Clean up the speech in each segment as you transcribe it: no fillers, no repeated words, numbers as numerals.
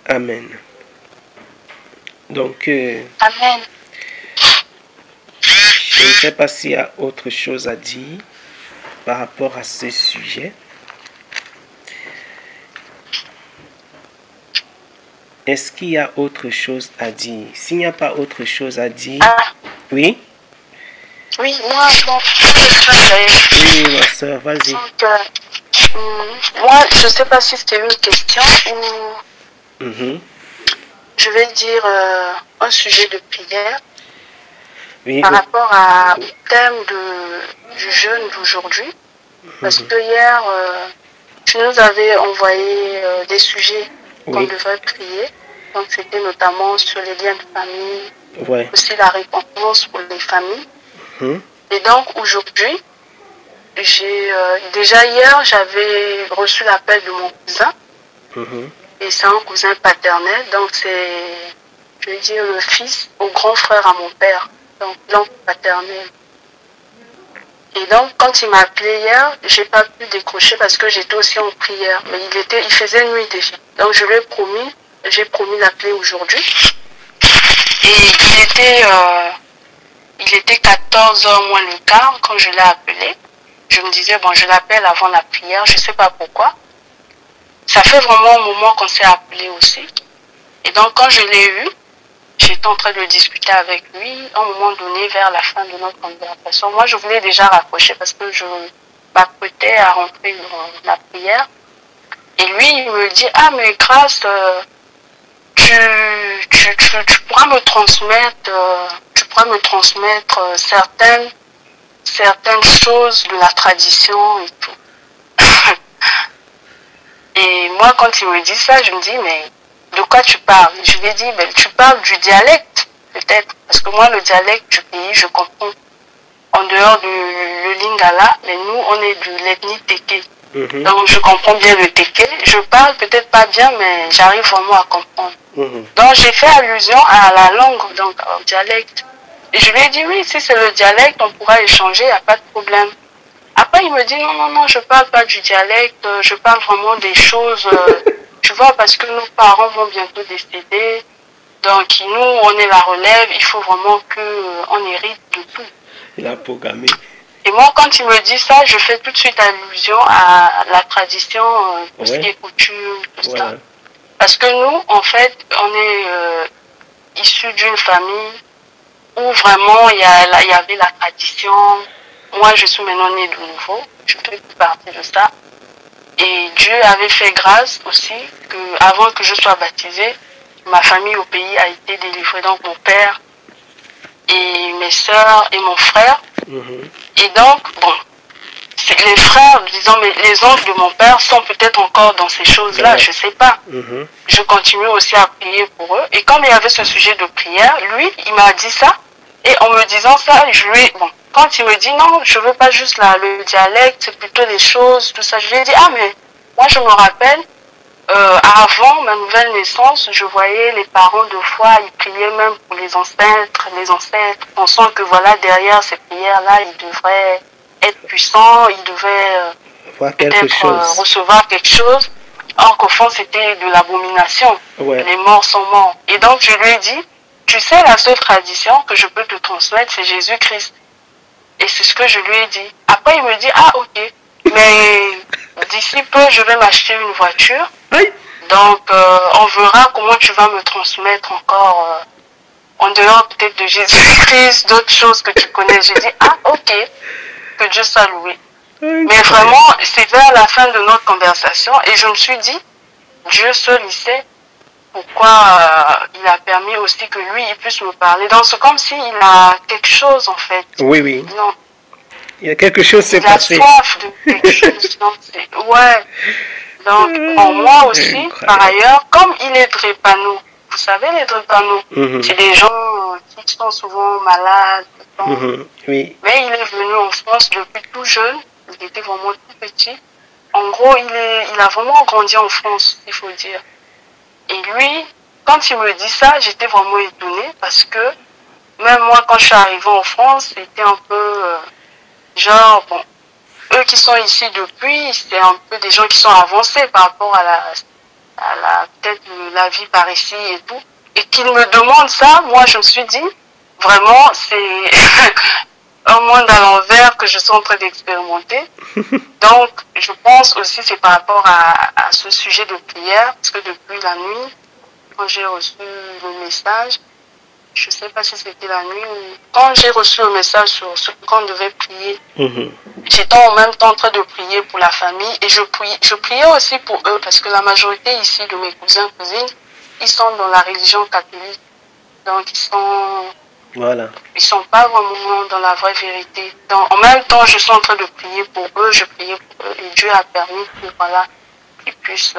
Amen. Donc, Amen. je ne sais pas s'il y a autre chose à dire par rapport à ce sujet. Est-ce qu'il y a autre chose à dire? S'il n'y a pas autre chose à dire... Oui? Oui, moi, donc, oui, ma soeur, vas-y. Moi, je ne sais pas si c'était une question ou... Je vais dire un sujet de prière par rapport au thème du jeûne d'aujourd'hui. Parce que hier, tu nous avais envoyé des sujets qu'on devrait prier. Donc, c'était notamment sur les liens de famille, aussi la récompense pour les familles. Et donc, aujourd'hui, déjà hier, j'avais reçu l'appel de mon cousin. Et c'est un cousin paternel, donc c'est, je veux dire, le fils au grand frère à mon père, donc l'oncle paternel. Et donc, quand il m'a appelé hier, j'ai pas pu décrocher parce que j'étais aussi en prière. Mais il faisait nuit déjà. Donc, j'ai promis d'appeler aujourd'hui. Et il était 14h moins le quart quand je l'ai appelé. Je me disais, bon, je l'appelle avant la prière, je sais pas pourquoi. Ça fait vraiment un moment qu'on s'est appelé aussi. Et donc, quand je l'ai eu, j'étais en train de discuter avec lui. À un moment donné, vers la fin de notre conversation, moi, je voulais déjà raccrocher parce que je m'apprêtais à rentrer dans la prière. Et lui, il me dit, ah, mais grâce, tu pourras me transmettre, certaines choses de la tradition et tout. Et moi, quand il me dit ça, je me dis, mais de quoi tu parles? Je lui ai dit, ben, tu parles du dialecte, peut-être. Parce que moi, le dialecte du pays, je comprends. En dehors du lingala, mais nous, on est de l'ethnie Téké. Donc, je comprends bien le Téké. Je parle peut-être pas bien, mais j'arrive vraiment à comprendre. Donc, j'ai fait allusion à la langue, donc au dialecte. Et je lui ai dit, oui, si c'est le dialecte, on pourra échanger, il n'y a pas de problème. Après, il me dit, non, je parle pas du dialecte, je parle vraiment des choses, tu vois, parce que nos parents vont bientôt décéder. Donc, nous, on est la relève, il faut vraiment qu'on hérite de tout. Il a programmé. Et moi, quand il me dit ça, je fais tout de suite allusion à la tradition, tout ce qui est coutume, tout ça. Parce que nous, en fait, on est issus d'une famille où vraiment il y avait la tradition. Moi, je suis maintenant née de nouveau. Je fais partie de ça. Et Dieu avait fait grâce aussi que, avant que je sois baptisée, ma famille au pays a été délivrée. Donc, mon père et mes sœurs et mon frère. Et donc, bon, les frères, disons, mais les oncles de mon père sont peut-être encore dans ces choses-là, je sais pas. Je continue aussi à prier pour eux. Et comme il y avait ce sujet de prière, lui, il m'a dit ça. Et en me disant ça, quand il me dit non, je veux pas juste le dialecte, c'est plutôt les choses, tout ça, je lui ai dit, ah mais, moi je me rappelle, avant ma nouvelle naissance, je voyais les parents de foi, ils priaient même pour les ancêtres, pensant que voilà, derrière ces prières-là, ils devraient être puissants, ils devaient peut-être recevoir quelque chose, or qu'au fond c'était de l'abomination, les morts sont morts. Et donc je lui ai dit, tu sais, la seule tradition que je peux te transmettre, c'est Jésus-Christ. Et c'est ce que je lui ai dit. Après, il me dit, ah, ok, mais d'ici peu, je vais m'acheter une voiture. Donc, on verra comment tu vas me transmettre encore, en dehors peut-être de Jésus-Christ, d'autres choses que tu connais. J'ai dit, ah, ok, que Dieu soit loué. Mais vraiment, c'est vers la fin de notre conversation, et je me suis dit, Dieu seul, il sait pourquoi il a permis aussi que lui, il puisse me parler. Donc, c'est comme s'il a quelque chose, en fait. Oui. Non. Il y a quelque chose qui s'est passé. Il a soif de quelque chose. Donc, bon, moi aussi, par ailleurs, comme il est drépano, vous savez, les drépano, c'est des gens qui sont souvent malades. Mais il est venu en France depuis tout jeune. Il était vraiment tout petit. En gros, il a vraiment grandi en France, il faut dire. Et lui, quand il me dit ça, j'étais vraiment étonnée parce que même moi, quand je suis arrivée en France, c'était un peu genre, bon, eux qui sont ici depuis, c'est un peu des gens qui sont avancés par rapport à peut-être la vie par ici et tout, et qu'il me demande ça, moi je me suis dit, vraiment, c'est un monde à l'envers que je suis en train d'expérimenter. Donc, je pense aussi c'est par rapport à ce sujet de prière, parce que depuis la nuit, quand j'ai reçu le message, je ne sais pas si c'était la nuit ou quand j'ai reçu le message sur ce qu'on devait prier, j'étais en même temps en train de prier pour la famille et je priais aussi pour eux parce que la majorité ici de mes cousins, cousines, ils sont dans la religion catholique. Donc ils sont pas vraiment dans la vraie vérité. Donc en même temps, je suis en train de prier pour eux, je priais pour eux et Dieu a permis que voilà, ils puissent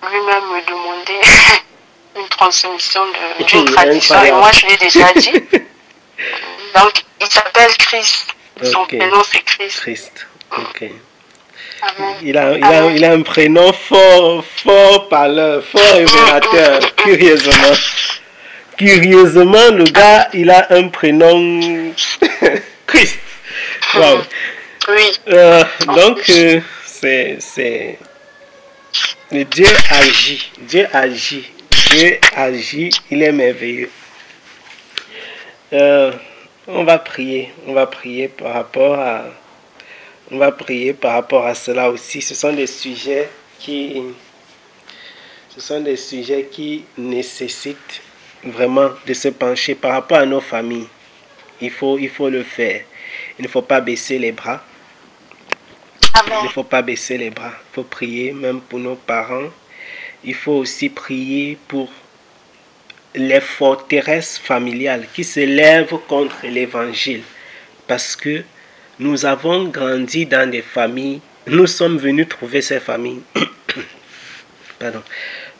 lui-même me demander une transmission d'une tradition et moi je l'ai déjà dit. Donc il s'appelle Christ. Son prénom c'est Christ. Christ. Ok. Amen. Il a un prénom fort parleur, fort révélateur, curieusement. Curieusement, le gars, il a un prénom Christ. Wow. Oui. Donc, c'est... Dieu agit. Dieu agit. Dieu agit. Il est merveilleux. On va prier par rapport à cela aussi. Ce sont des sujets qui nécessitent vraiment de se pencher par rapport à nos familles. Il faut le faire. Il ne faut pas baisser les bras. Amen. Il ne faut pas baisser les bras. Il faut prier même pour nos parents. Il faut aussi prier pour les forteresses familiales qui se lèvent contre l'évangile. Parce que nous avons grandi dans des familles. Nous sommes venus trouver ces familles. Pardon.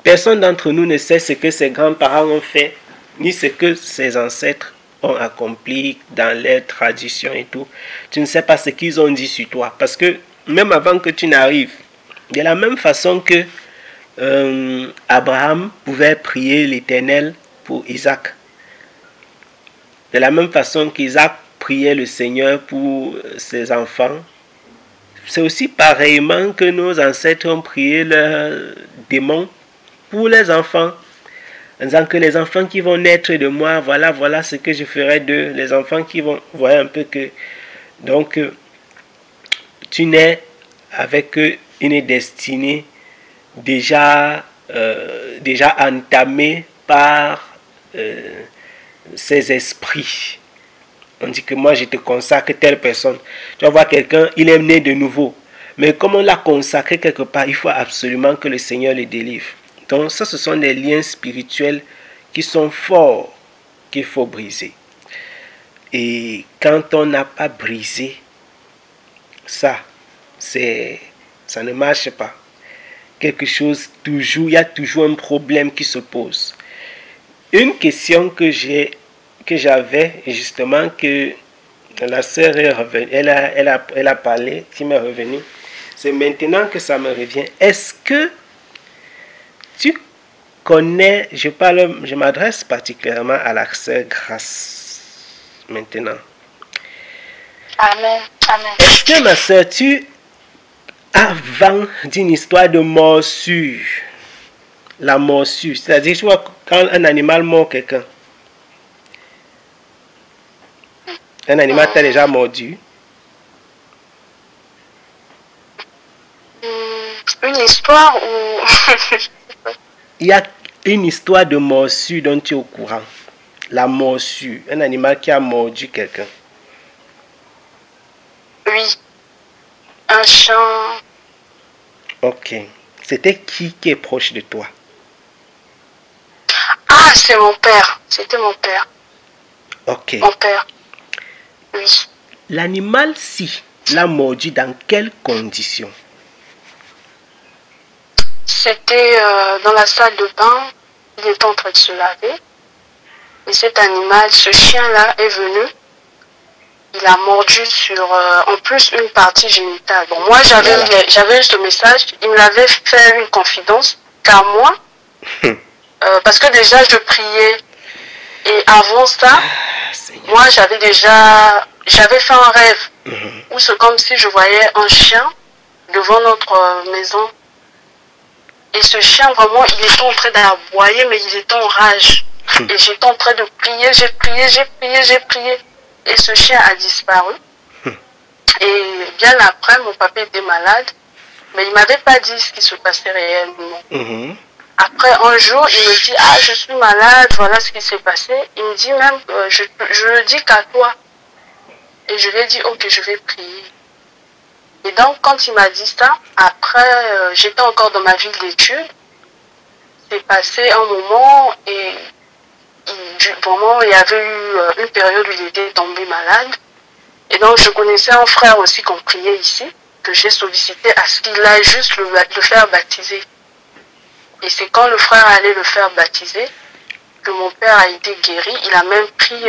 Personne d'entre nous ne sait ce que ses grands-parents ont fait, ni ce que ses ancêtres ont accompli dans leurs traditions et tout. Tu ne sais pas ce qu'ils ont dit sur toi. Parce que même avant que tu n'arrives, de la même façon que Abraham pouvait prier l'Éternel pour Isaac, de la même façon qu'Isaac priait le Seigneur pour ses enfants, c'est aussi pareillement que nos ancêtres ont prié leurs démons pour les enfants, en disant que les enfants qui vont naître de moi, voilà ce que je ferai d'eux. Les enfants qui vont, voir un peu que, donc, tu nais avec une destinée déjà entamée par ces esprits. On dit que moi je te consacre telle personne. Tu vas voir quelqu'un, il est né de nouveau. Mais comme on l'a consacré quelque part, il faut absolument que le Seigneur le délivre. Donc ça, ce sont des liens spirituels qui sont forts, qu'il faut briser. Et quand on n'a pas brisé, ça ne marche pas. Quelque chose, il y a toujours un problème qui se pose. Une question que j'avais, justement, que la sœur est revenue, elle a parlé, qui m'est revenue, c'est maintenant que ça me revient. Est-ce que tu connais, je m'adresse particulièrement à la sœur Grâce, maintenant. Amen, amen. Est-ce que ma sœur, tu as vent d'une histoire de morsure? La morsure, c'est-à-dire, tu vois, quand un animal mord quelqu'un, un animal t'a déjà mordu? Une histoire où... Il y a une histoire de morsure dont tu es au courant. La morsure, un animal qui a mordu quelqu'un. Oui, un chien. Ok. C'était qui est proche de toi? Ah, c'est mon père. C'était mon père. Ok. Mon père. Oui. L'animal, si, l'a mordu dans quelles conditions? C'était dans la salle de bain. Il était en train de se laver. Et cet animal, ce chien-là, est venu. Il a mordu sur, en plus, une partie génitale. Bon, moi, j'avais eu ce message. Il me l'avait fait une confidence. Car moi, parce que déjà, je priais. Et avant ça, moi, j'avais fait un rêve. Où c'est comme si je voyais un chien devant notre maison. Et ce chien, vraiment, il était en train d'aboyer, mais il était en rage. Et j'étais en train de prier, j'ai prié. Et ce chien a disparu. Et bien après, mon papa était malade. Mais il ne m'avait pas dit ce qui se passait réellement. Après, un jour, il me dit, ah, je suis malade, voilà ce qui s'est passé. Il me dit même, je le dis qu'à toi. Et je lui ai dit, ok, je vais prier. Et donc, quand il m'a dit ça, après, j'étais encore dans ma ville d'études. C'est passé un moment et vraiment, il y avait eu une période où il était tombé malade. Et donc, je connaissais un frère aussi qu'on priait ici, que j'ai sollicité à ce qu'il aille juste le faire baptiser. Et c'est quand le frère allait le faire baptiser que mon père a été guéri. Il a même pris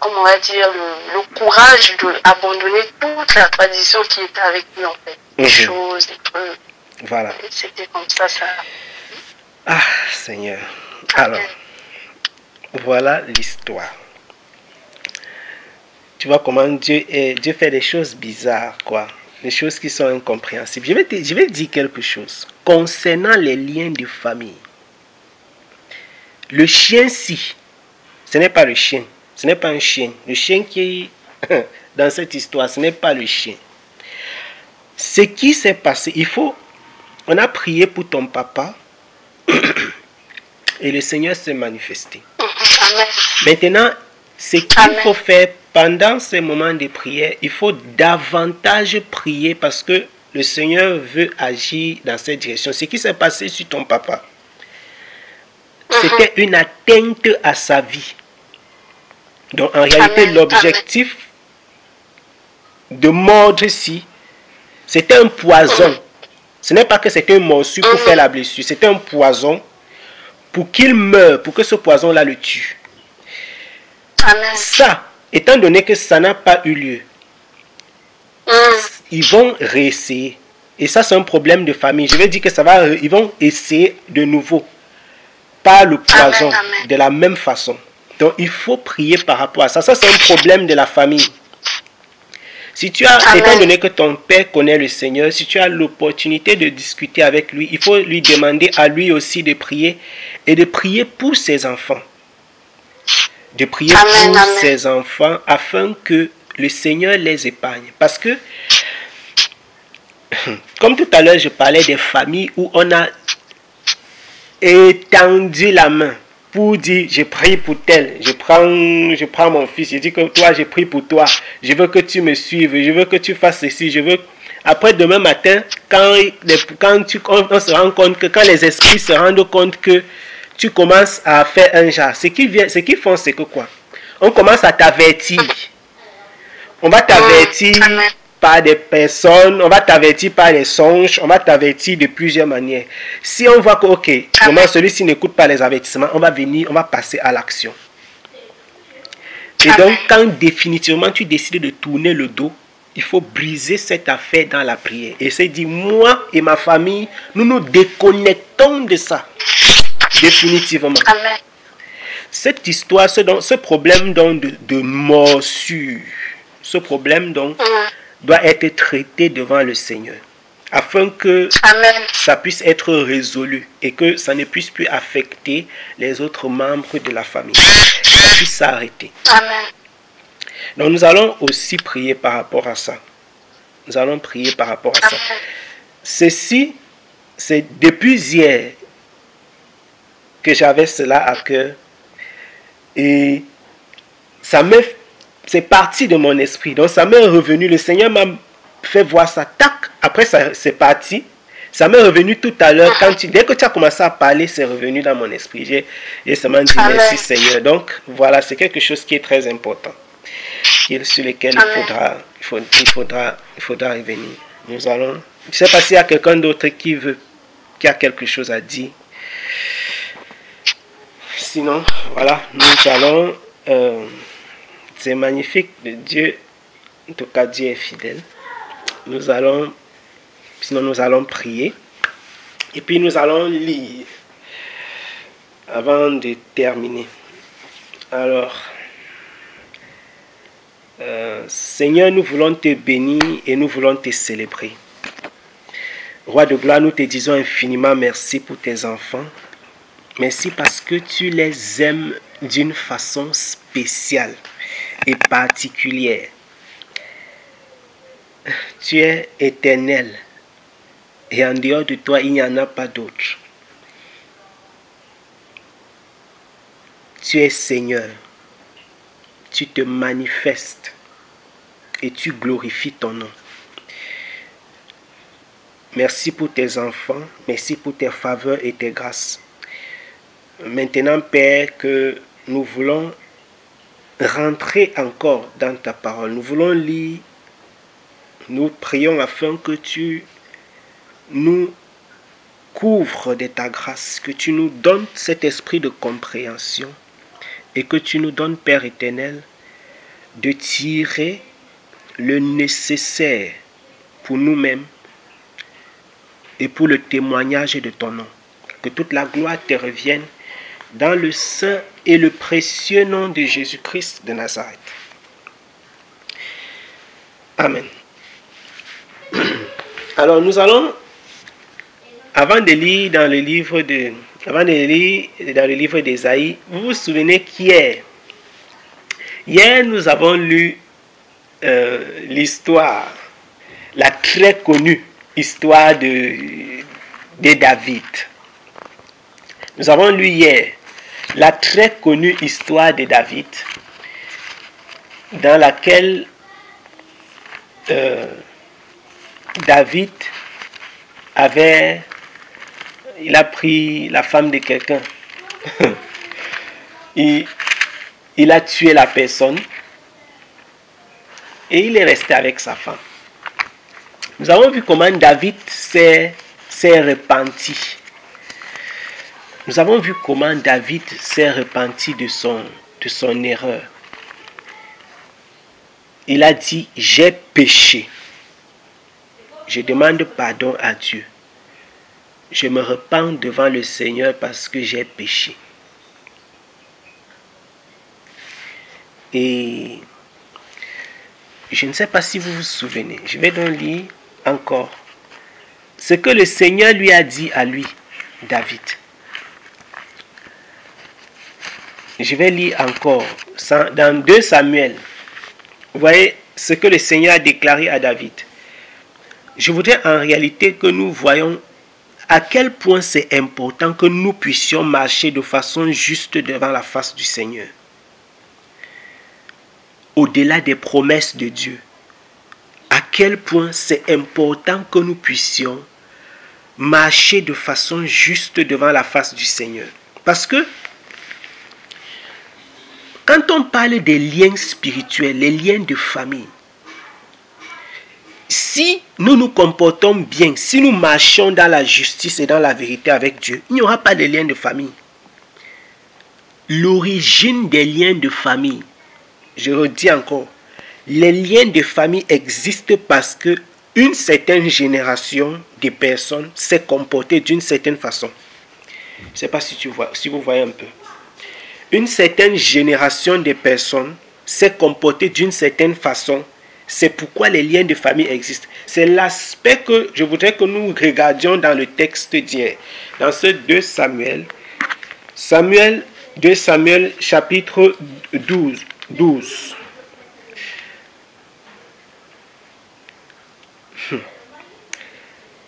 comment on va dire, le courage d'abandonner toute la tradition qui était avec lui en fait. Des choses, des trucs. Voilà. C'était comme ça. Ah, Seigneur. Alors, voilà l'histoire. Tu vois comment Dieu fait des choses bizarres, quoi. Des choses qui sont incompréhensibles. Je vais te dire quelque chose. Concernant les liens de famille. Le chien-ci, ce n'est pas le chien. Ce n'est pas un chien. Le chien qui est dans cette histoire, ce n'est pas le chien. Ce qui s'est passé, on a prié pour ton papa et le Seigneur s'est manifesté. Amen. Maintenant, ce qu'il faut faire pendant ces moments de prière, il faut davantage prier parce que le Seigneur veut agir dans cette direction. Ce qui s'est passé sur ton papa, c'était une atteinte à sa vie. Donc en réalité, l'objectif de mordre ici, c'était un poison. Ce n'est pas que c'était une morsure pour faire la blessure, c'était un poison pour qu'il meure, pour que ce poison-là le tue. Ça, étant donné que ça n'a pas eu lieu, ils vont réessayer. Et ça, c'est un problème de famille. Je vais dire que ils vont essayer de nouveau, par le poison, de la même façon. Donc, il faut prier par rapport à ça. Ça, c'est un problème de la famille. Si tu as, étant donné que ton père connaît le Seigneur, si tu as l'opportunité de discuter avec lui, il faut lui demander à lui aussi de prier et de prier pour ses enfants. De prier pour ses enfants afin que le Seigneur les épargne. Parce que, comme tout à l'heure, je parlais des familles où on a étendu la main pour dire, je prie pour tel, je prends mon fils, je dis que toi, je prie pour toi, je veux que tu me suives, je veux que tu fasses ceci, je veux... Après, demain matin, on se rend compte que quand les esprits se rendent compte que tu commences à faire un genre, ce qu'ils font, c'est que quoi? On commence à t'avertir. On va t'avertir par des personnes, on va t'avertir par les songes, on va t'avertir de plusieurs manières. Si on voit que, ok, vraiment celui-ci n'écoute pas les avertissements, on va venir, on va passer à l'action. Et donc, quand définitivement tu décides de tourner le dos, il faut briser cette affaire dans la prière. Et c'est dit, moi et ma famille, nous nous déconnectons de ça. Définitivement. Amen. Cette histoire, ce problème donc de morsure, ce problème donc doit être traité devant le Seigneur afin que ça puisse être résolu et que ça ne puisse plus affecter les autres membres de la famille. Ça puisse s'arrêter. Amen. Donc nous allons aussi prier par rapport à ça. Nous allons prier par rapport à ça. Ceci, c'est depuis hier que j'avais cela à cœur. Et c'est parti de mon esprit. Donc ça m'est revenu. Le Seigneur m'a fait voir ça. Tac. Après, c'est parti. Ça m'est revenu tout à l'heure. Dès que tu as commencé à parler, c'est revenu dans mon esprit. J'ai seulement dit merci Seigneur. Donc voilà, c'est quelque chose qui est très important. Sur lequel il faudra revenir. Nous allons. Je ne sais pas s'il y a quelqu'un d'autre qui a quelque chose à dire. Sinon, voilà, nous allons. C'est magnifique de Dieu. En tout cas, Dieu est fidèle. Sinon, nous allons prier. Et puis, nous allons lire avant de terminer. Alors, Seigneur, nous voulons te bénir et nous voulons te célébrer. Roi de gloire, nous te disons infiniment merci pour tes enfants. Merci parce que tu les aimes d'une façon spéciale et particulière. Tu es éternel et en dehors de toi, il n'y en a pas d'autre. Tu es Seigneur, tu te manifestes et tu glorifies ton nom. Merci pour tes enfants, merci pour tes faveurs et tes grâces. Maintenant, Père, que nous voulons rentrer encore dans ta parole. Nous voulons lire, nous prions afin que tu nous couvres de ta grâce, que tu nous donnes cet esprit de compréhension et que tu nous donnes, Père éternel, de tirer le nécessaire pour nous-mêmes et pour le témoignage de ton nom. Que toute la gloire te revienne dans le saint et le précieux nom de Jésus-Christ de Nazareth. Amen. Alors nous allons, avant de lire dans le livre d'Ésaïe, vous vous souvenez qu'hier nous avons lu l'histoire, la très connue histoire de David. Nous avons lu hier la très connue histoire de David, dans laquelle David il a pris la femme de quelqu'un. il a tué la personne et il est resté avec sa femme. Nous avons vu comment David s'est repenti. Nous avons vu comment David s'est repenti de son erreur. Il a dit, j'ai péché. Je demande pardon à Dieu. Je me repens devant le Seigneur parce que j'ai péché. Et je ne sais pas si vous vous souvenez. Je vais donc lire encore ce que le Seigneur lui a dit à lui, David. Je vais lire encore dans 2 Samuel. Vous voyez ce que le Seigneur a déclaré à David. Je voudrais en réalité que nous voyions à quel point c'est important que nous puissions marcher de façon juste devant la face du Seigneur. Au-delà des promesses de Dieu, à quel point c'est important que nous puissions marcher de façon juste devant la face du Seigneur. Parce que quand on parle des liens spirituels, les liens de famille, si nous nous comportons bien, si nous marchons dans la justice et dans la vérité avec Dieu, il n'y aura pas de liens de famille. L'origine des liens de famille, je redis encore, les liens de famille existent parce que une certaine génération de personnes s'est comportée d'une certaine façon. Je ne sais pas si vous voyez un peu. Une certaine génération de personnes s'est comportée d'une certaine façon. C'est pourquoi les liens de famille existent. C'est l'aspect que je voudrais que nous regardions dans le texte d'hier. Dans ce 2 Samuel. 2 Samuel chapitre 12.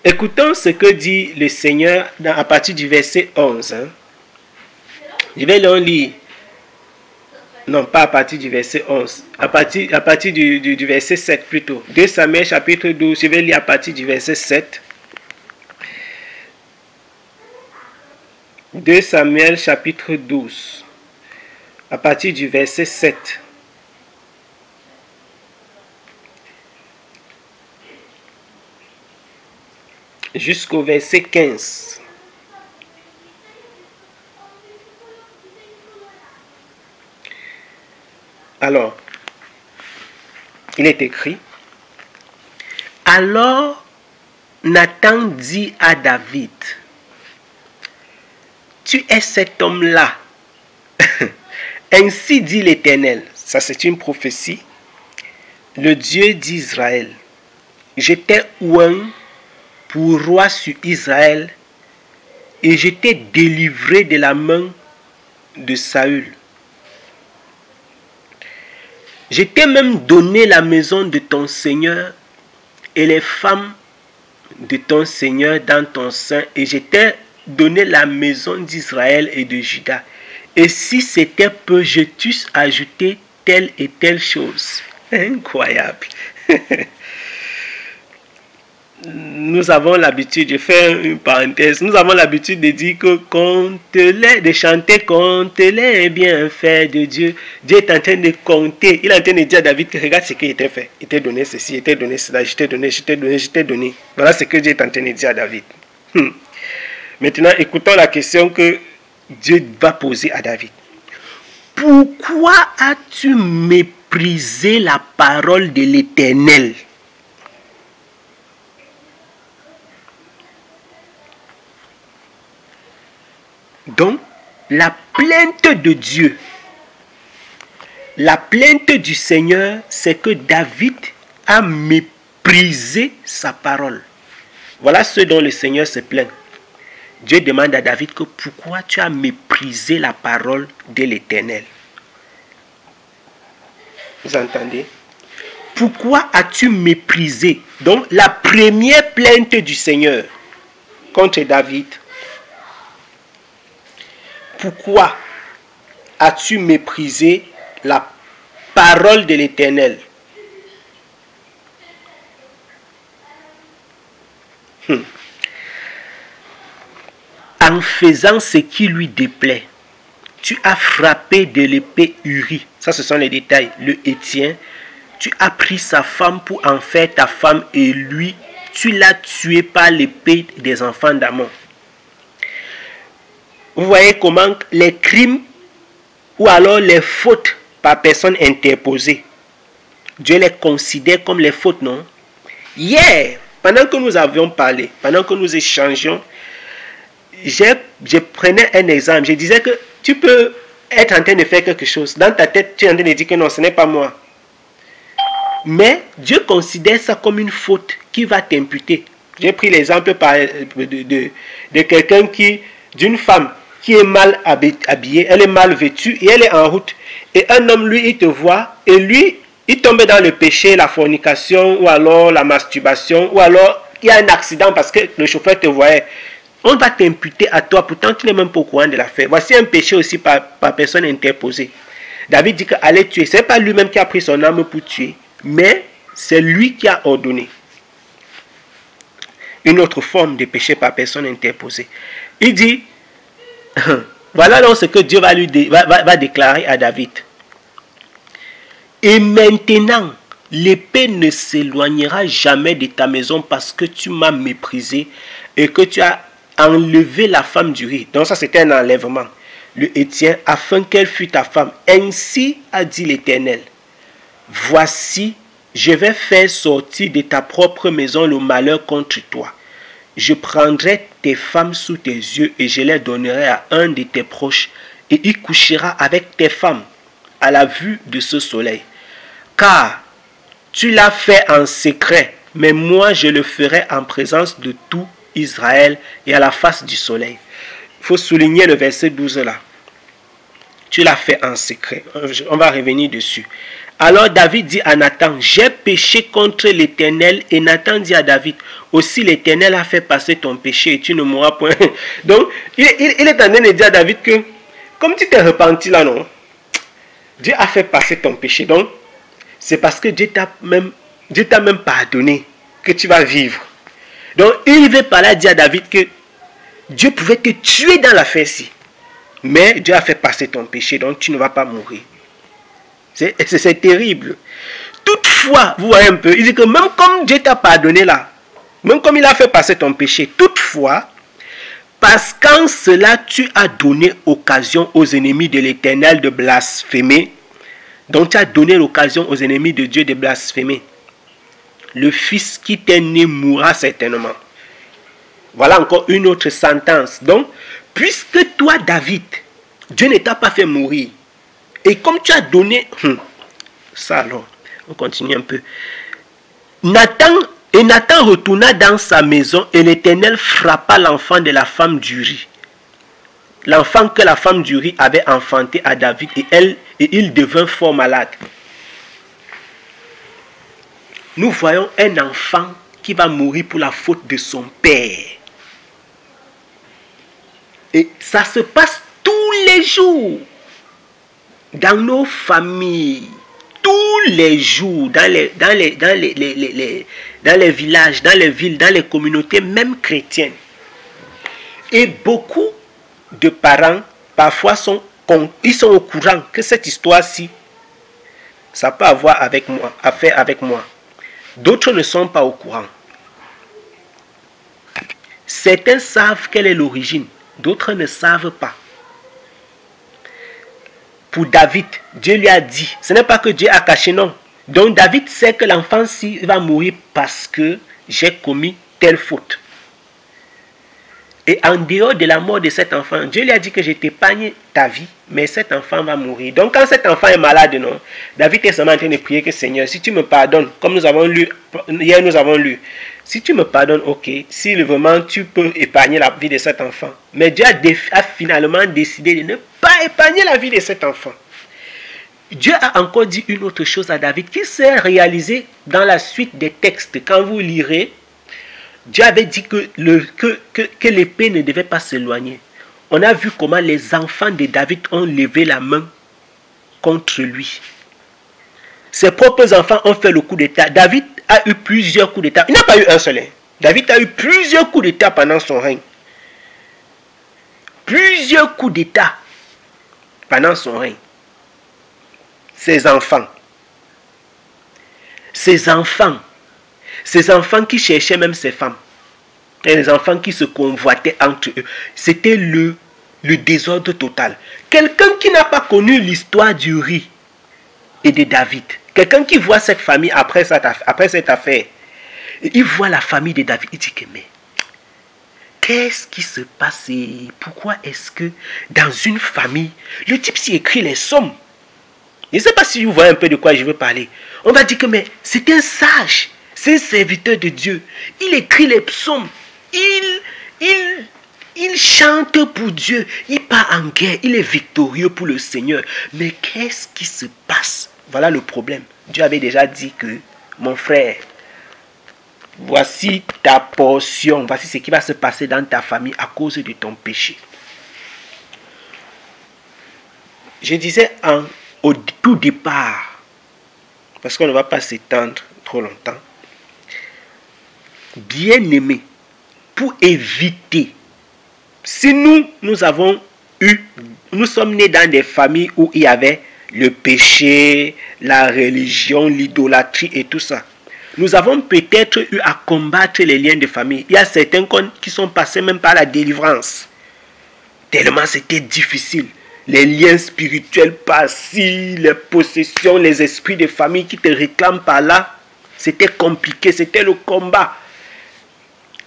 Écoutons ce que dit le Seigneur à partir du verset 11. Je vais le lire. Non, pas à partir du verset 11. À partir du verset 7 plutôt. 2 Samuel chapitre 12. Je vais lire à partir du verset 7. 2 Samuel chapitre 12. À partir du verset 7. Jusqu'au verset 15. Alors, il est écrit, alors Nathan dit à David, tu es cet homme-là. Ainsi dit l'Éternel, ça c'est une prophétie, le Dieu d'Israël. Je t'ai oint pour roi sur Israël, et je t'ai délivré de la main de Saül. Je t'ai même donné la maison de ton Seigneur et les femmes de ton Seigneur dans ton sein, et je t'ai donné la maison d'Israël et de Juda. Et si c'était peu, je t'eusse ajouté telle et telle chose. Incroyable. Nous avons l'habitude, je fais une parenthèse, nous avons l'habitude de dire que de chanter contre les bienfaits de Dieu. Dieu est en train de compter. Il est en train de dire à David que regarde ce qu'il t'a fait. Il t'a donné ceci, il t'a donné cela, je t'ai donné, je t'ai donné, je t'ai donné. Voilà ce que Dieu est en train de dire à David. Maintenant, écoutons la question que Dieu va poser à David. Pourquoi as-tu méprisé la parole de l'Éternel? Donc, la plainte de Dieu, la plainte du Seigneur, c'est que David a méprisé sa parole. Voilà ce dont le Seigneur se plaint. Dieu demande à David que pourquoi tu as méprisé la parole de l'Éternel. Vous entendez? Pourquoi as-tu méprisé? Donc, la première plainte du Seigneur contre David. Pourquoi as-tu méprisé la parole de l'Éternel? En faisant ce qui lui déplaît, tu as frappé de l'épée Uri. Ça, ce sont les détails. Le Héthien, tu as pris sa femme pour en faire ta femme et lui, tu l'as tué par l'épée des enfants d'Amon. Vous voyez comment les crimes ou alors les fautes par personne interposée, Dieu les considère comme les fautes, non? Hier, pendant que nous avions parlé, pendant que nous échangions, je prenais un exemple. Je disais que tu peux être en train de faire quelque chose. Dans ta tête, tu es en train de dire que non, ce n'est pas moi. Mais Dieu considère ça comme une faute qui va t'imputer. J'ai pris l'exemple de quelqu'un d'une femme qui est mal habillée, elle est mal vêtue et elle est en route. Et un homme, lui, il te voit et lui, il tombe dans le péché, la fornication ou alors la masturbation ou alors il y a un accident parce que le chauffeur te voyait. On va t'imputer à toi, pourtant tu n'es même pas au courant de l'affaire. Voici un péché aussi par personne interposée. David dit qu'aller tuer, ce n'est pas lui-même qui a pris son âme pour tuer, mais c'est lui qui a ordonné. Une autre forme de péché par personne interposée. Il dit, voilà donc ce que Dieu va déclarer à David. Et maintenant, l'épée ne s'éloignera jamais de ta maison parce que tu m'as méprisé et que tu as enlevé la femme d'Uri. Donc ça c'était un enlèvement. Le Héthien, afin qu'elle fût ta femme. Ainsi a dit l'Éternel. Voici, je vais faire sortir de ta propre maison le malheur contre toi. Je prendrai tes femmes sous tes yeux et je les donnerai à un de tes proches et il couchera avec tes femmes à la vue de ce soleil. Car tu l'as fait en secret, mais moi je le ferai en présence de tout Israël et à la face du soleil. Il faut souligner le verset 12 là. Tu l'as fait en secret. On va revenir dessus. Alors David dit à Nathan, j'ai péché contre l'Éternel. Et Nathan dit à David, aussi l'Éternel a fait passer ton péché et tu ne mourras point. Donc, il est en train de dire à David que, comme tu t'es repenti là, non, Dieu a fait passer ton péché. Donc, c'est parce que Dieu t'a même pardonné que tu vas vivre. Donc, il veut par là dire à David que Dieu pouvait te tuer dans l'affaire-ci. Mais Dieu a fait passer ton péché, donc tu ne vas pas mourir. C'est terrible. Toutefois, vous voyez un peu, il dit que même comme Dieu t'a pardonné là, même comme il a fait passer ton péché, toutefois, parce qu'en cela tu as donné occasion aux ennemis de l'Éternel de blasphémer, donc tu as donné l'occasion aux ennemis de Dieu de blasphémer. Le fils qui t'est né mourra certainement. Voilà encore une autre sentence. Donc, puisque toi, David, Dieu ne t'a pas fait mourir, et comme tu as donné... Ça alors, on continue un peu. Nathan Et Nathan retourna dans sa maison et l'Éternel frappa l'enfant de la femme d'Uri. L'enfant que la femme d'Uri avait enfanté à David et il devint fort malade. Nous voyons un enfant qui va mourir pour la faute de son père. Et ça se passe tous les jours dans nos familles, tous les jours, dans les villages, dans les villes, dans les communautés, même chrétiennes. Et beaucoup de parents, parfois, ils sont au courant que cette histoire-ci, ça peut avoir à faire avec moi. D'autres ne sont pas au courant. Certains savent quelle est l'origine, d'autres ne savent pas. Pour David, Dieu lui a dit, ce n'est pas que Dieu a caché, non. Donc David sait que l'enfant-ci va mourir parce que j'ai commis telle faute. Et en dehors de la mort de cet enfant, Dieu lui a dit que je t'épargne ta vie, mais cet enfant va mourir. Donc quand cet enfant est malade, non, David est seulement en train de prier que Seigneur, si tu me pardonnes, comme nous avons lu, hier nous avons lu, si tu me pardonnes, ok, si vraiment tu peux épargner la vie de cet enfant. Mais Dieu a finalement décidé de ne pas épargner la vie de cet enfant. Dieu a encore dit une autre chose à David qui s'est réalisée dans la suite des textes. Quand vous lirez, Dieu avait dit que l'épée ne devait pas s'éloigner. On a vu comment les enfants de David ont levé la main contre lui. Ses propres enfants ont fait le coup d'état. David a eu plusieurs coups d'état. Il n'a pas eu un seul. David a eu plusieurs coups d'état pendant son règne. Plusieurs coups d'état pendant son règne. Ses enfants qui cherchaient même ses femmes, et les enfants qui se convoitaient entre eux, c'était le désordre total. Quelqu'un qui n'a pas connu l'histoire d'Uri et de David, quelqu'un qui voit cette famille après cette affaire, il voit la famille de David, il dit que mais qu'est-ce qui se passe? Pourquoi est-ce que dans une famille, le type s'y écrit les psaumes? Je ne sais pas si vous voyez un peu de quoi je veux parler. On va dire que mais c'est un sage, c'est un serviteur de Dieu. Il écrit les psaumes. Il chante pour Dieu. Il part en guerre. Il est victorieux pour le Seigneur. Mais qu'est-ce qui se passe? Voilà le problème. Dieu avait déjà dit que, mon frère, voici ta portion. Voici ce qui va se passer dans ta famille à cause de ton péché. Je disais au tout départ, parce qu'on ne va pas s'étendre trop longtemps, bien aimé, pour éviter, si nous sommes nés dans des familles où il y avait le péché, la religion, l'idolâtrie et tout ça, nous avons peut-être eu à combattre les liens de famille. Il y a certains qui sont passés même par la délivrance, tellement c'était difficile. Les liens spirituels par-ci, les possessions, les esprits de famille qui te réclament par là, c'était compliqué, c'était le combat.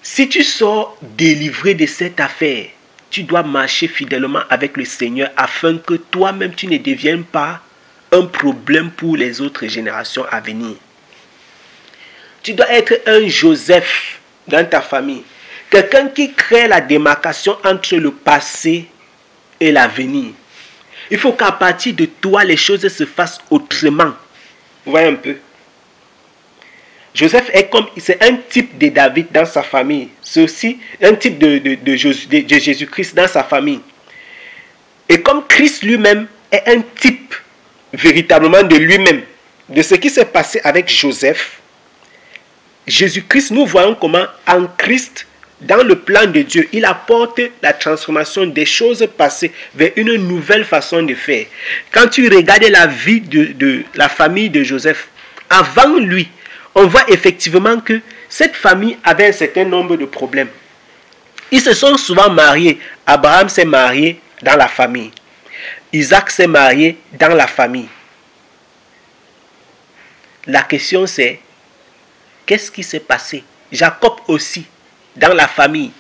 Si tu sors délivré de cette affaire, tu dois marcher fidèlement avec le Seigneur afin que toi-même tu ne deviennes pas un problème pour les autres générations à venir. Tu dois être un Joseph dans ta famille, quelqu'un qui crée la démarcation entre le passé et l'avenir. Il faut qu'à partir de toi, les choses se fassent autrement. Vous voyez un peu. Joseph c'est un type de David dans sa famille. C'est aussi un type de Jésus-Christ dans sa famille. Et comme Christ lui-même est un type véritablement de lui-même, de ce qui s'est passé avec Joseph, Jésus-Christ, nous voyons comment en Christ, dans le plan de Dieu, il apporte la transformation des choses passées vers une nouvelle façon de faire. Quand tu regardes la vie de la famille de Joseph, avant lui, on voit effectivement que cette famille avait un certain nombre de problèmes. Ils se sont souvent mariés. Abraham s'est marié dans la famille. Isaac s'est marié dans la famille. La question c'est, qu'est-ce qui s'est passé? Jacob aussi, dans la famille.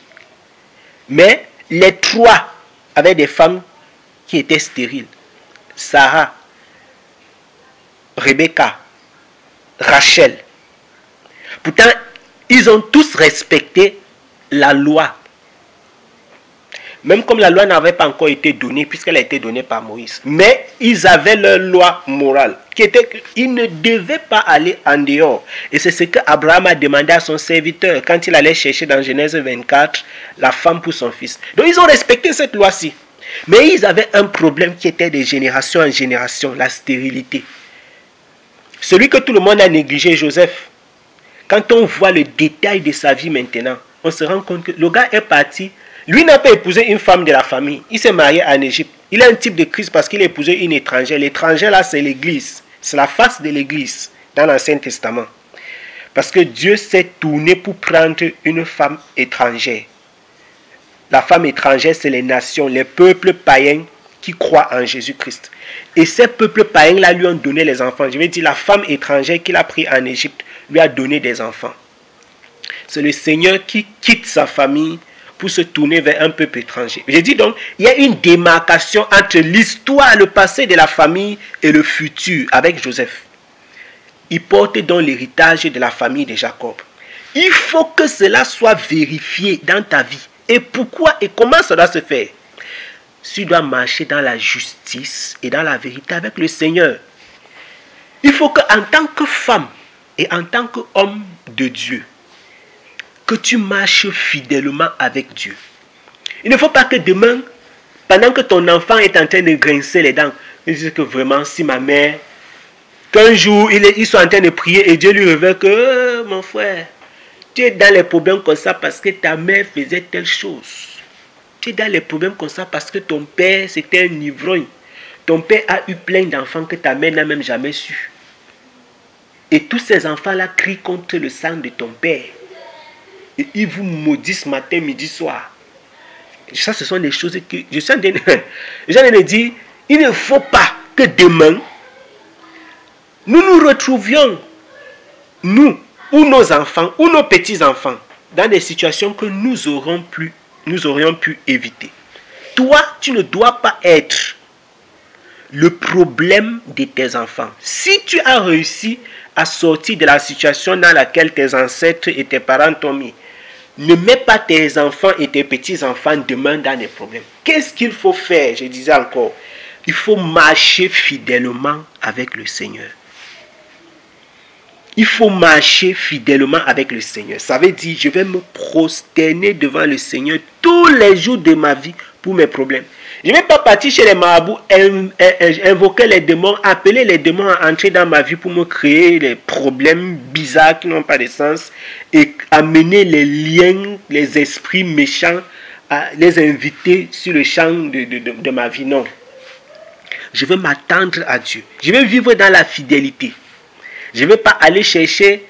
Mais les trois avaient des femmes qui étaient stériles. Sarah, Rebecca, Rachel. Pourtant, Ils ont tous respecté la loi. Même comme la loi n'avait pas encore été donnée, puisqu'elle a été donnée par Moïse. Mais ils avaient leur loi morale, qui était qu'ils ne devaient pas aller en dehors. Et c'est ce qu'Abraham a demandé à son serviteur, quand il allait chercher dans Genèse 24, la femme pour son fils. Donc ils ont respecté cette loi-ci. Mais ils avaient un problème qui était de génération en génération, la stérilité. Celui que tout le monde a négligé, Joseph, quand on voit le détail de sa vie maintenant, on se rend compte que le gars est parti. Lui n'a pas épousé une femme de la famille. Il s'est marié en Égypte. Il a un type de crise parce qu'il a épousé une étrangère. L'étrangère là, c'est l'église. C'est la face de l'église dans l'Ancien Testament. Parce que Dieu s'est tourné pour prendre une femme étrangère. La femme étrangère, c'est les nations, les peuples païens qui croient en Jésus-Christ. Et ces peuples païens-là lui ont donné les enfants. Je veux dire, la femme étrangère qu'il a pris en Égypte lui a donné des enfants. C'est le Seigneur qui quitte sa famille pour se tourner vers un peuple étranger. J'ai dit donc, il y a une démarcation entre l'histoire, le passé de la famille et le futur avec Joseph. Il porte donc l'héritage de la famille de Jacob. Il faut que cela soit vérifié dans ta vie. Et pourquoi et comment ça doit se faire? Tu dois marcher dans la justice et dans la vérité avec le Seigneur. Il faut qu'en tant que femme et en tant qu'homme de Dieu, que tu marches fidèlement avec Dieu. Il ne faut pas que demain, pendant que ton enfant est en train de grincer les dents, il dise que vraiment, si ma mère, qu'un jour, ils sont en train de prier et Dieu lui révèle que, mon frère, tu es dans les problèmes comme ça parce que ta mère faisait telle chose. Tu es dans les problèmes comme ça parce que ton père, c'était un ivrogne. Ton père a eu plein d'enfants que ta mère n'a même jamais su. Et tous ces enfants-là crient contre le sang de ton père. Et ils vous maudissent matin, midi, soir. Ça, ce sont des choses que je suis en train de dire. Il ne faut pas que demain, nous nous retrouvions, nous, ou nos enfants, ou nos petits-enfants, dans des situations que nous aurions pu éviter. Toi, tu ne dois pas être le problème de tes enfants. Si tu as réussi à sortir de la situation dans laquelle tes ancêtres et tes parents t'ont mis, ne mets pas tes enfants et tes petits-enfants demain dans des problèmes. Qu'est-ce qu'il faut faire? Je disais encore, il faut marcher fidèlement avec le Seigneur. Il faut marcher fidèlement avec le Seigneur. Ça veut dire, je vais me prosterner devant le Seigneur tous les jours de ma vie pour mes problèmes. Je ne vais pas partir chez les marabouts, invoquer les démons, appeler les démons à entrer dans ma vie pour me créer des problèmes bizarres qui n'ont pas de sens et amener les liens, les esprits méchants, à les inviter sur le champ de ma vie. Non. Je veux m'attendre à Dieu. Je veux vivre dans la fidélité. Je ne vais pas aller chercher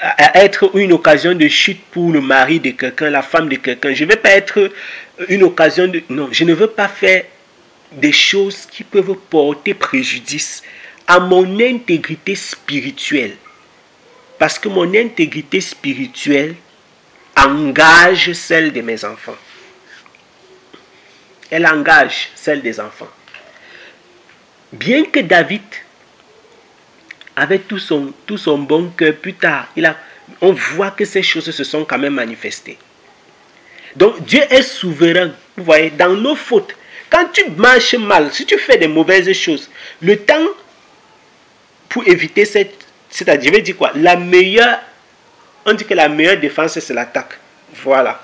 à être une occasion de chute pour le mari de quelqu'un, la femme de quelqu'un. Je ne vais pas être une occasion de... Non, je ne veux pas faire des choses qui peuvent porter préjudice à mon intégrité spirituelle. Parce que mon intégrité spirituelle engage celle de mes enfants. Elle engage celle des enfants. Bien que David, avec tout son bon cœur, plus tard, on voit que ces choses se sont quand même manifestées. Donc Dieu est souverain. Vous voyez, dans nos fautes, quand tu marches mal, si tu fais des mauvaises choses, le temps pour éviter c'est-à-dire, je vais dire quoi? On dit que la meilleure défense, c'est l'attaque. Voilà.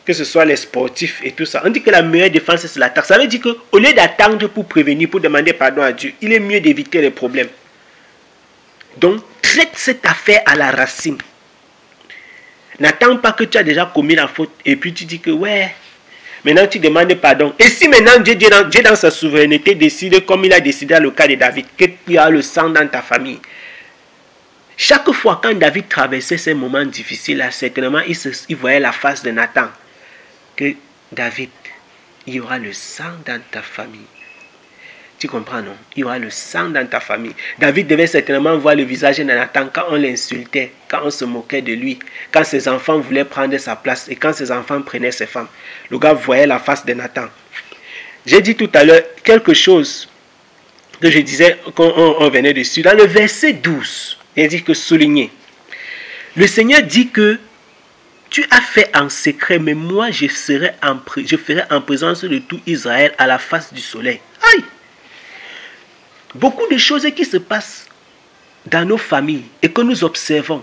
Que ce soit les sportifs et tout ça. On dit que la meilleure défense, c'est l'attaque. Ça veut dire qu'au lieu d'attendre pour prévenir, pour demander pardon à Dieu, il est mieux d'éviter les problèmes. Donc, traite cette affaire à la racine. N'attends pas que tu as déjà commis la faute et puis tu dis que ouais, maintenant tu demandes pardon. Et si maintenant Dieu dans sa souveraineté décide, comme il a décidé dans le cas de David, qu'il y a le sang dans ta famille. Chaque fois quand David traversait ces moments difficiles, là, certainement il voyait la face de Nathan. Que David, il y aura le sang dans ta famille. Tu comprends, non? Il y aura le sang dans ta famille. David devait certainement voir le visage de Nathan quand on l'insultait, quand on se moquait de lui, quand ses enfants voulaient prendre sa place et quand ses enfants prenaient ses femmes. Le gars voyait la face de Nathan. J'ai dit tout à l'heure quelque chose que je disais quand on venait dessus. Dans le verset 12, Il dit que souligner. Le Seigneur dit que tu as fait en secret, mais moi je ferai en présence de tout Israël à la face du soleil. Aïe! Beaucoup de choses qui se passent dans nos familles et que nous observons.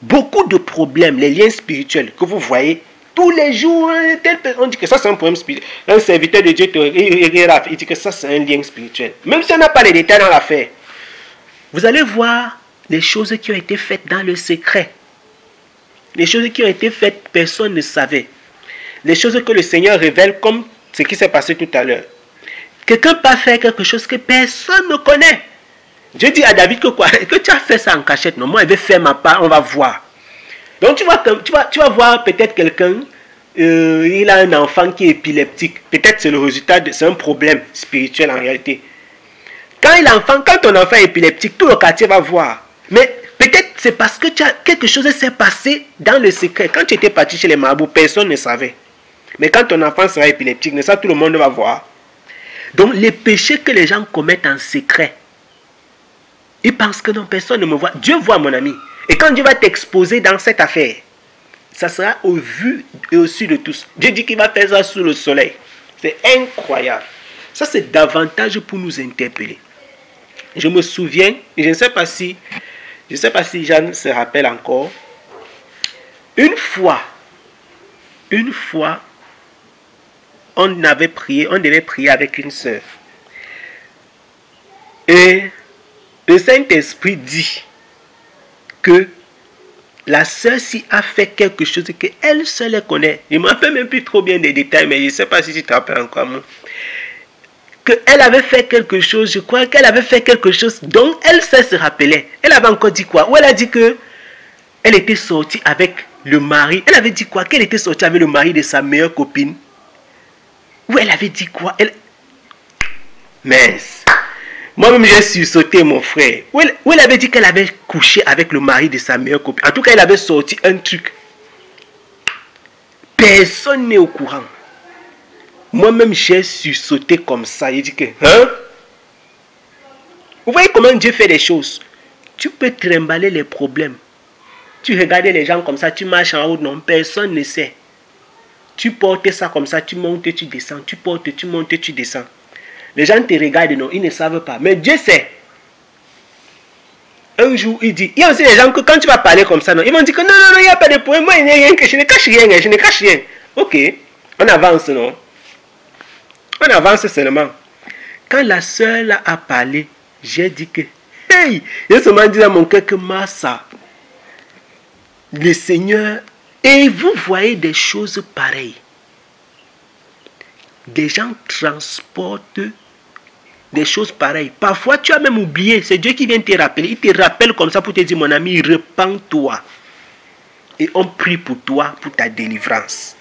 Beaucoup de problèmes, les liens spirituels que vous voyez tous les jours. On dit que ça c'est un problème spirituel. Un serviteur de Dieu il dit que ça c'est un lien spirituel. Même si on n'a pas les détails dans l'affaire. Vous allez voir les choses qui ont été faites dans le secret. Les choses qui ont été faites, personne ne savait. Les choses que le Seigneur révèle comme ce qui s'est passé tout à l'heure. Quelqu'un peut faire quelque chose que personne ne connaît. Dieu dit à David que quoi? Que tu as fait ça en cachette. Non, moi je vais faire ma part, on va voir. Donc tu vas voir peut-être quelqu'un, il a un enfant qui est épileptique. Peut-être c'est le résultat, c'est un problème spirituel en réalité. Quand ton enfant est épileptique, tout le quartier va voir. Mais peut-être c'est parce que quelque chose s'est passé dans le secret. Quand tu étais parti chez les marabouts, personne ne savait. Mais quand ton enfant sera épileptique, ça tout le monde va voir. Donc les péchés que les gens commettent en secret, ils pensent que non, personne ne me voit. Dieu voit, mon ami. Et quand Dieu va t'exposer dans cette affaire, ça sera au vu et au su de tous. Dieu dit qu'il va faire ça sous le soleil. C'est incroyable. Ça c'est davantage pour nous interpeller. Je me souviens, je ne sais pas si Jeanne se rappelle encore. Une fois, on devait prier avec une sœur. Et le Saint-Esprit dit que la sœur si a fait quelque chose qu'elle seule connaît. Je ne me rappelle même plus trop bien des détails, mais je ne sais pas si tu te rappelles encore. Qu'elle avait fait quelque chose, je crois qu'elle avait fait quelque chose dont elle se rappelait. Elle avait encore dit quoi? Ou elle a dit que elle était sortie avec le mari. Elle avait dit quoi? Qu'elle était sortie avec le mari de sa meilleure copine. Ou elle avait dit quoi? Mais moi-même j'ai sursauté mon frère. Ou elle avait dit qu'elle avait couché avec le mari de sa meilleure copine. En tout cas, elle avait sorti un truc. Personne n'est au courant. Moi-même, j'ai sursauté comme ça. Il dit que, Vous voyez comment Dieu fait des choses? Tu peux trimballer les problèmes. Tu regardes les gens comme ça, tu marches en haut, non, personne ne sait. Tu portes ça comme ça, tu montes, tu descends. Tu portes, tu montes, tu descends. Les gens te regardent, non, ils ne savent pas. Mais Dieu sait. Un jour, il dit, il y a aussi des gens que quand tu vas parler comme ça, non, ils vont dire que non, il n'y a pas de problème. Moi, il n'y a rien, que je ne cache rien, Ok, on avance, non? On avance seulement. Quand la sœur là a parlé, j'ai dit que, hey, j'ai seulement dit dans mon cœur que Massa, le Seigneur, et vous voyez des choses pareilles. Des gens transportent des choses pareilles. Parfois, tu as même oublié, c'est Dieu qui vient te rappeler. Il te rappelle comme ça pour te dire, mon ami, repens-toi. Et on prie pour toi, pour ta délivrance.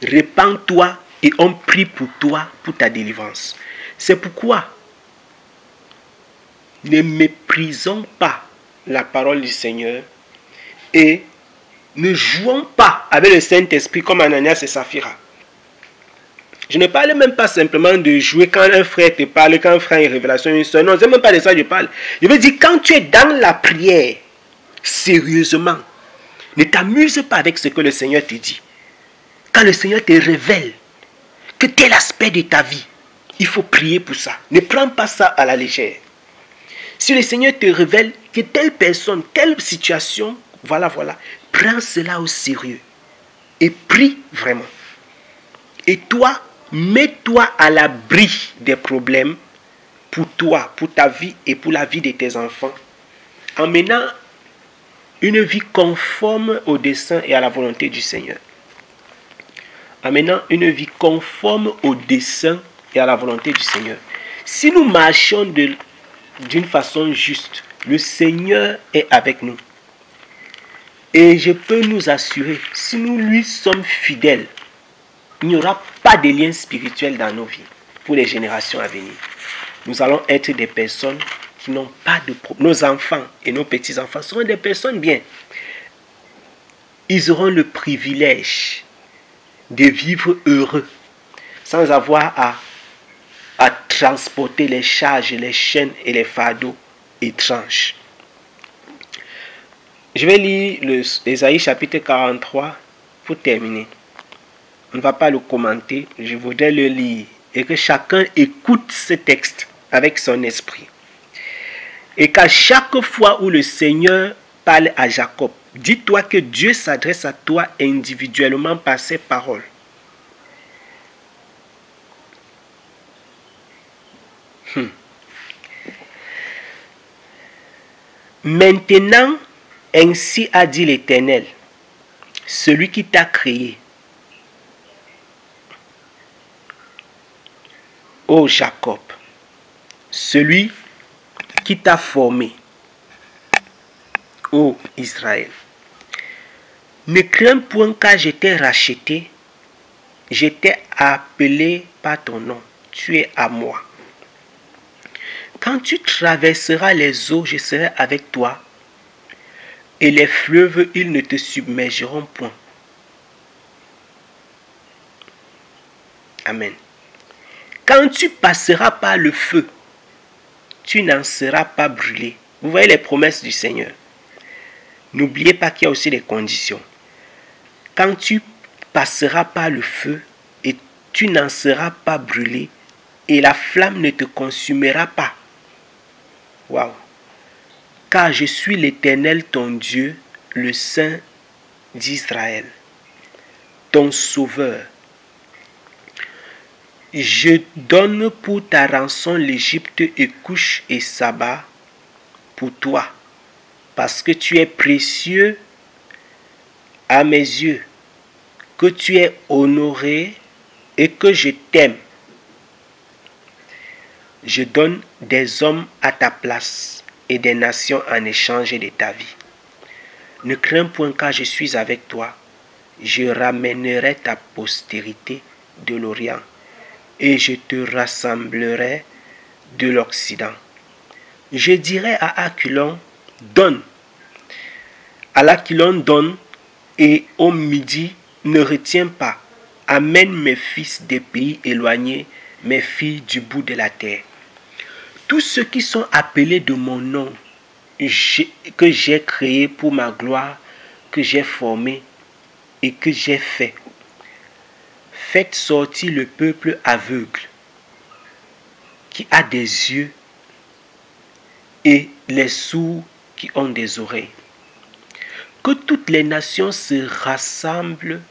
Repens-toi. Et on prie pour toi, pour ta délivrance. C'est pourquoi ne méprisons pas la parole du Seigneur et ne jouons pas avec le Saint-Esprit comme Ananias et Saphira. Je ne parle même pas simplement de jouer quand un frère te parle, quand un frère a une révélation, une soeur. Non, ce n'est même pas de ça que je parle. Je veux dire, quand tu es dans la prière, sérieusement, ne t'amuse pas avec ce que le Seigneur te dit. Quand le Seigneur te révèle que tel aspect de ta vie, il faut prier pour ça. Ne prends pas ça à la légère. Si le Seigneur te révèle que telle personne, telle situation, voilà, prends cela au sérieux. Et prie vraiment. Et toi, mets-toi à l'abri des problèmes pour toi, pour ta vie et pour la vie de tes enfants. En menant une vie conforme au dessein et à la volonté du Seigneur. En menant une vie conforme au dessein et à la volonté du Seigneur. Si nous marchons d'une façon juste, le Seigneur est avec nous. Et je peux nous assurer, si nous lui sommes fidèles, il n'y aura pas de lien spirituel dans nos vies pour les générations à venir. Nous allons être des personnes qui n'ont pas de problème. Nos enfants et nos petits-enfants seront des personnes bien. Ils auront le privilège de vivre heureux, sans avoir à transporter les charges, les chaînes et les fardeaux étranges. Je vais lire Ésaïe chapitre 43 pour terminer. On ne va pas le commenter, je voudrais le lire et que chacun écoute ce texte avec son esprit. Et qu'à chaque fois où le Seigneur parle à Jacob, dis-toi que Dieu s'adresse à toi individuellement par ses paroles. Maintenant, ainsi a dit l'Éternel, celui qui t'a créé. Ô Jacob, celui qui t'a formé. Ô Israël, ne crains point car je t'ai racheté, je t'ai appelé par ton nom, tu es à moi. Quand tu traverseras les eaux, je serai avec toi, et les fleuves, ils ne te submergeront point. Amen. Quand tu passeras par le feu, tu n'en seras pas brûlé. Vous voyez les promesses du Seigneur. N'oubliez pas qu'il y a aussi des conditions. Quand tu passeras par le feu, et tu n'en seras pas brûlé, et la flamme ne te consumera pas. Waouh! Car je suis l'Éternel ton Dieu, le Saint d'Israël, ton Sauveur. Je donne pour ta rançon l'Égypte et Couche et Saba pour toi, parce que tu es précieux à mes yeux, que tu es honoré et que je t'aime. Je donne des hommes à ta place et des nations en échange de ta vie. Ne crains point car je suis avec toi. Je ramènerai ta postérité de l'Orient et je te rassemblerai de l'Occident. Je dirai à Aquilon, donne. À l'Aquilon, donne, et au midi, ne retiens pas. Amène mes fils des pays éloignés, mes filles du bout de la terre. Tous ceux qui sont appelés de mon nom, que j'ai créé pour ma gloire, que j'ai formé et que j'ai fait. Faites sortir le peuple aveugle, qui a des yeux, et les sourds qui ont des oreilles. Que toutes les nations se rassemblent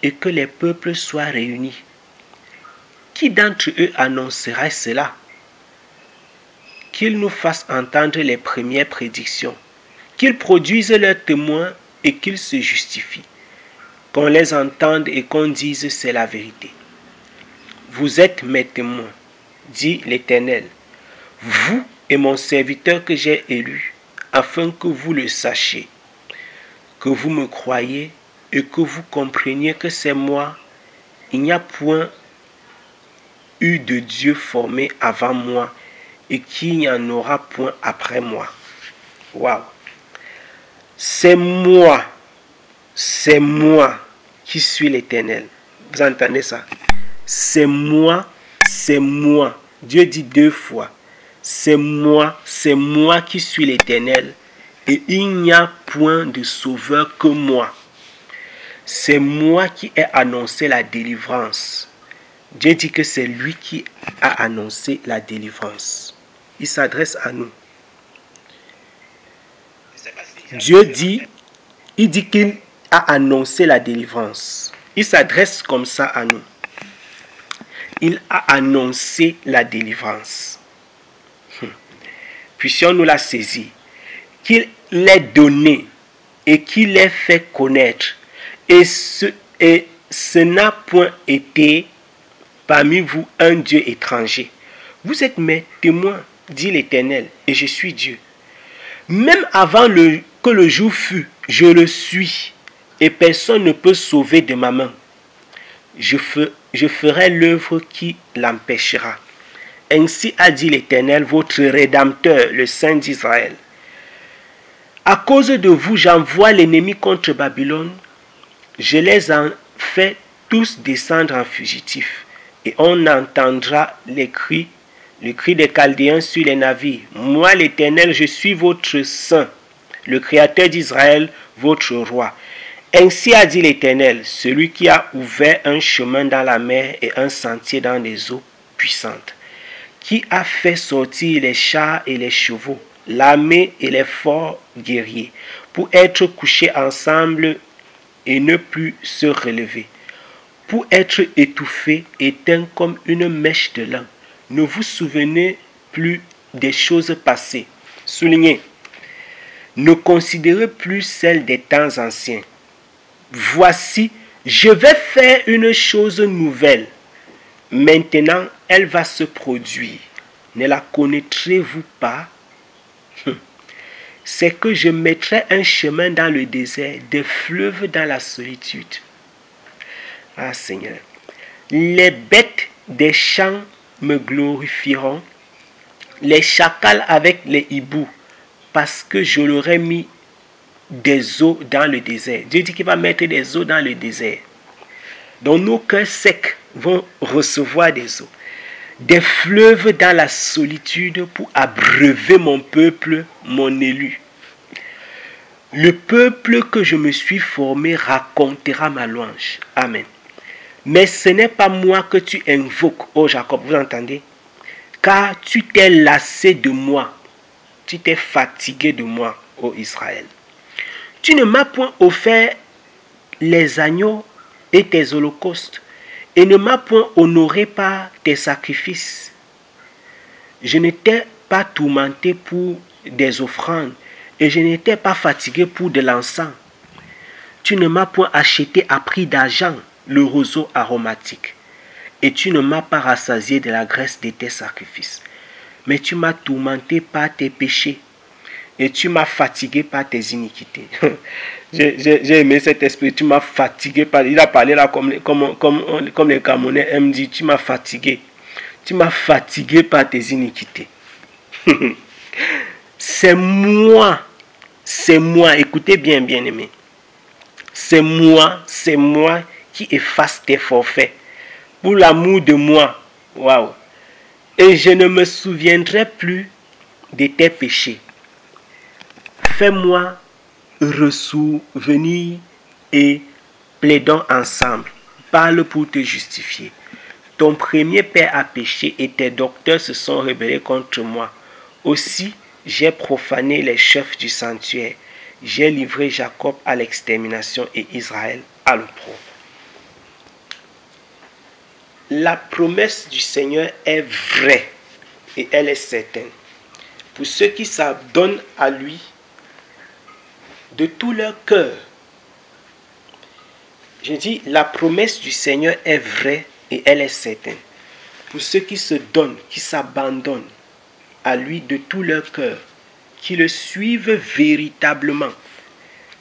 et que les peuples soient réunis. Qui d'entre eux annoncera cela? Qu'ils nous fassent entendre les premières prédictions, qu'ils produisent leurs témoins et qu'ils se justifient, qu'on les entende et qu'on dise c'est la vérité. Vous êtes mes témoins, dit l'Éternel, vous et mon serviteur que j'ai élu, afin que vous le sachiez, que vous me croyez et que vous compreniez que c'est moi. Il n'y a point eu de Dieu formé avant moi, et qu'il n'y en aura point après moi. Waouh! C'est moi qui suis l'Éternel. Vous entendez ça? C'est moi. Dieu dit 2 fois. C'est moi qui suis l'Éternel, et il n'y a point de sauveur que moi. C'est moi qui ai annoncé la délivrance. Dieu dit que c'est lui qui a annoncé la délivrance. Il s'adresse à nous. Dieu dit, il dit qu'il a annoncé la délivrance. Il s'adresse comme ça à nous. Il a annoncé la délivrance. Puissions-nous la saisir. Qu'il l'ait donné et qu'il l'ait fait connaître. Et ce n'a point été parmi vous un Dieu étranger. Vous êtes mes témoins, dit l'Éternel, et je suis Dieu. Même avant que le jour fût, je le suis, et personne ne peut sauver de ma main. Je ferai l'œuvre qui l'empêchera. Ainsi a dit l'Éternel, votre Rédempteur, le Saint d'Israël. À cause de vous, j'envoie l'ennemi contre Babylone. Je les en fais tous descendre en fugitifs. Et on entendra les cris des Chaldéens sur les navires. Moi, l'Éternel, je suis votre saint, le Créateur d'Israël, votre roi. Ainsi a dit l'Éternel, celui qui a ouvert un chemin dans la mer et un sentier dans les eaux puissantes, qui a fait sortir les chars et les chevaux, l'armée et les forts guerriers, pour être couchés ensemble et ne plus se relever, pour être étouffés, éteints comme une mèche de lin. Ne vous souvenez plus des choses passées. Soulignez. Ne considérez plus celles des temps anciens. Voici, je vais faire une chose nouvelle. Maintenant, elle va se produire. Ne la connaîtrez-vous pas? C'est que je mettrai un chemin dans le désert, des fleuves dans la solitude. Ah Seigneur, les bêtes des champs me glorifieront, les chacals avec les hiboux, parce que je leur ai mis des eaux dans le désert. Dieu dit qu'il va mettre des eaux dans le désert. Donc nos cœurs secs vont recevoir des eaux. Des fleuves dans la solitude pour abreuver mon peuple, mon élu. Le peuple que je me suis formé racontera ma louange. Amen. Mais ce n'est pas moi que tu invoques, ô Jacob, vous entendez? Car tu t'es lassé de moi. Tu t'es fatigué de moi, ô Israël. Tu ne m'as point offert les agneaux et tes holocaustes, et ne m'as point honoré par tes sacrifices. Je n'étais pas tourmenté pour des offrandes, et je n'étais pas fatigué pour de l'encens. Tu ne m'as point acheté à prix d'argent le roseau aromatique, et tu ne m'as pas rassasié de la graisse de tes sacrifices. Mais tu m'as tourmenté par tes péchés, et tu m'as fatigué par tes iniquités. J'ai aimé cet esprit. Tu m'as fatigué par... Il a parlé là comme les Camerounais aiment dire. Tu m'as fatigué. Tu m'as fatigué par tes iniquités. C'est moi. Écoutez bien, bien aimé. C'est moi qui efface tes forfaits. Pour l'amour de moi. Waouh. Et je ne me souviendrai plus de tes péchés. Fais-moi ressouvenir et plaidons ensemble. Parle pour te justifier. Ton premier père a péché et tes docteurs se sont rebellés contre moi. Aussi, j'ai profané les chefs du sanctuaire. J'ai livré Jacob à l'extermination et Israël à l'opprobre. La promesse du Seigneur est vraie et elle est certaine. Pour ceux qui s'adonnent à lui de tout leur cœur. Je dis, la promesse du Seigneur est vraie et elle est certaine. Pour ceux qui se donnent, qui s'abandonnent à lui de tout leur cœur, qui le suivent véritablement,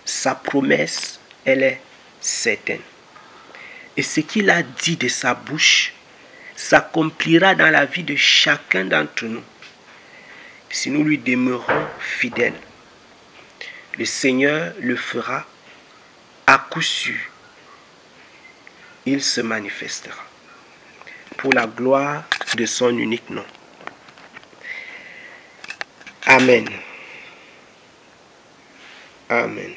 sa promesse, elle est certaine. Et ce qu'il a dit de sa bouche s'accomplira dans la vie de chacun d'entre nous, si nous lui demeurons fidèles. Le Seigneur le fera à coup sûr. Il se manifestera pour la gloire de son unique nom. Amen. Amen.